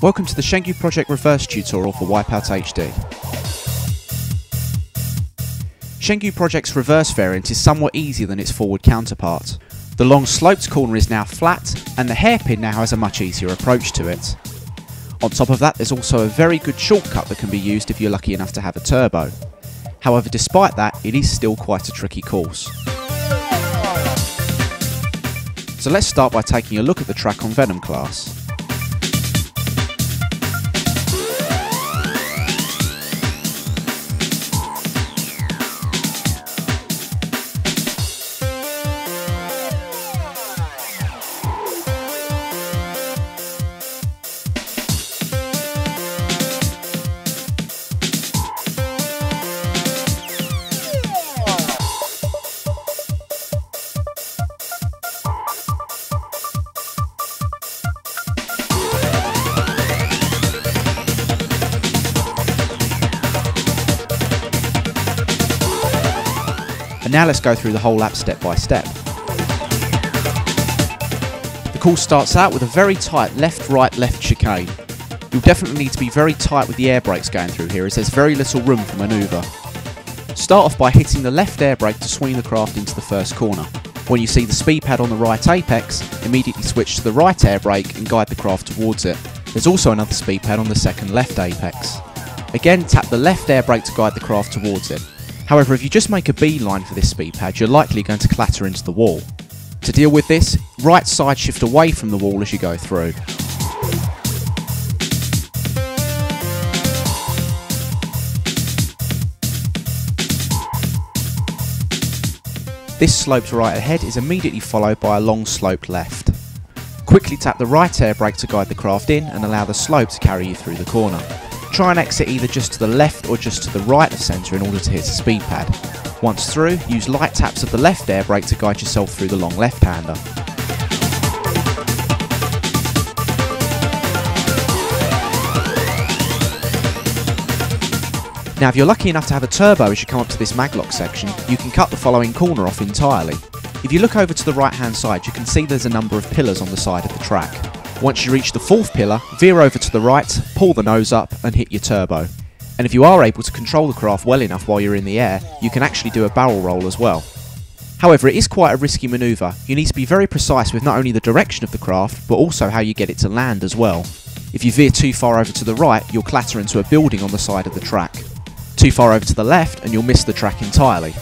Welcome to the Chenghou Project Reverse tutorial for Wipeout HD. Chenghou Project's reverse variant is somewhat easier than its forward counterpart. The long sloped corner is now flat, and the hairpin now has a much easier approach to it. On top of that, there's also a very good shortcut that can be used if you're lucky enough to have a turbo. However, despite that, it is still quite a tricky course. So let's start by taking a look at the track on Venom class. And now let's go through the whole lap step by step. The course starts out with a very tight left-right-left chicane. You'll definitely need to be very tight with the air brakes going through here, as there's very little room for manoeuvre. Start off by hitting the left air brake to swing the craft into the first corner. When you see the speed pad on the right apex, immediately switch to the right air brake and guide the craft towards it. There's also another speed pad on the second left apex. Again, tap the left air brake to guide the craft towards it. However, if you just make a beeline for this speed pad, you're likely going to clatter into the wall. To deal with this, right side shift away from the wall as you go through. This sloped right ahead is immediately followed by a long sloped left. Quickly tap the right air brake to guide the craft in and allow the slope to carry you through the corner. Try and exit either just to the left or just to the right of centre in order to hit a speed pad. Once through, use light taps of the left air brake to guide yourself through the long left-hander. Now if you're lucky enough to have a turbo as you come up to this maglock section, you can cut the following corner off entirely. If you look over to the right hand side, you can see there's a number of pillars on the side of the track. Once you reach the fourth pillar, veer over to the right, pull the nose up and hit your turbo. And if you are able to control the craft well enough while you're in the air, you can actually do a barrel roll as well. However, it is quite a risky manoeuvre. You need to be very precise with not only the direction of the craft, but also how you get it to land as well. If you veer too far over to the right, you'll clatter into a building on the side of the track. Too far over to the left and you'll miss the track entirely.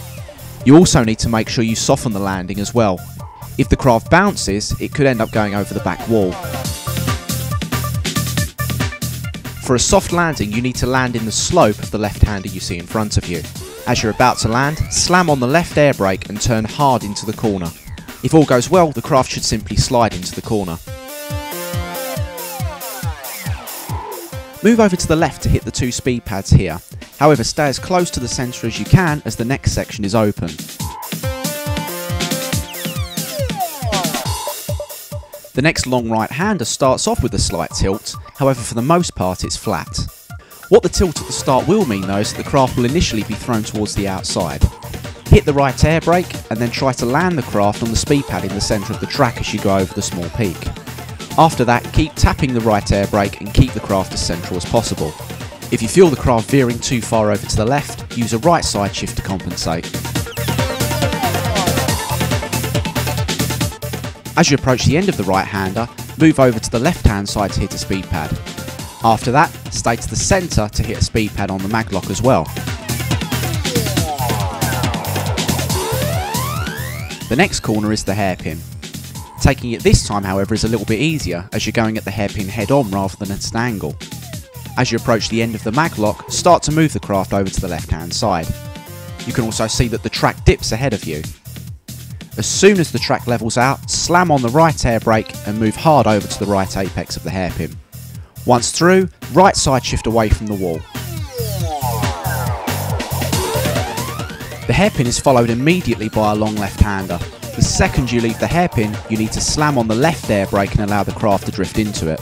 You also need to make sure you soften the landing as well. If the craft bounces, it could end up going over the back wall. For a soft landing, you need to land in the slope of the left-hander you see in front of you. As you're about to land, slam on the left air brake and turn hard into the corner. If all goes well, the craft should simply slide into the corner. Move over to the left to hit the two speed pads here. However, stay as close to the centre as you can as the next section is open. The next long right-hander starts off with a slight tilt, however for the most part it's flat. What the tilt at the start will mean though is that the craft will initially be thrown towards the outside. Hit the right air brake and then try to land the craft on the speed pad in the centre of the track as you go over the small peak. After that, keep tapping the right air brake and keep the craft as central as possible. If you feel the craft veering too far over to the left, use a right side shift to compensate. As you approach the end of the right-hander, move over to the left-hand side to hit a speed pad. After that, stay to the centre to hit a speed pad on the maglock as well. The next corner is the hairpin. Taking it this time, however, is a little bit easier as you're going at the hairpin head-on rather than at an angle. As you approach the end of the maglock, start to move the craft over to the left-hand side. You can also see that the track dips ahead of you. As soon as the track levels out, slam on the right air brake and move hard over to the right apex of the hairpin. Once through, right side shift away from the wall. The hairpin is followed immediately by a long left-hander. The second you leave the hairpin, you need to slam on the left air brake and allow the craft to drift into it.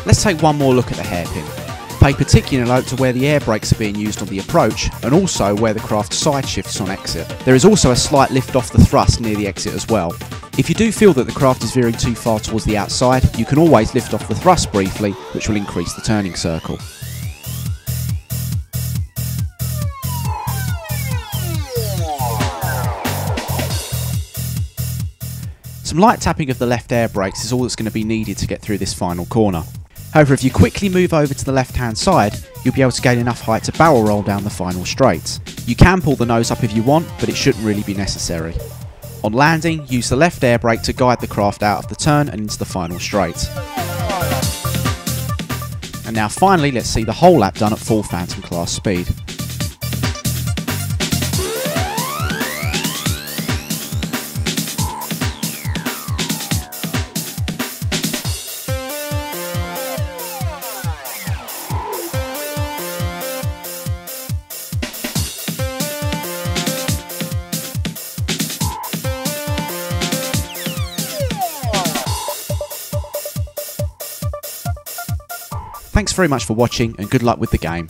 Let's take one more look at the hairpin. Pay particular note to where the air brakes are being used on the approach, and also where the craft side shifts on exit. There is also a slight lift off the thrust near the exit as well. If you do feel that the craft is veering too far towards the outside, you can always lift off the thrust briefly, which will increase the turning circle. Some light tapping of the left air brakes is all that's going to be needed to get through this final corner. However, if you quickly move over to the left hand side, you'll be able to gain enough height to barrel roll down the final straight. You can pull the nose up if you want, but it shouldn't really be necessary. On landing, use the left air brake to guide the craft out of the turn and into the final straight. And now finally, let's see the whole lap done at full Phantom class speed. Thanks very much for watching and good luck with the game.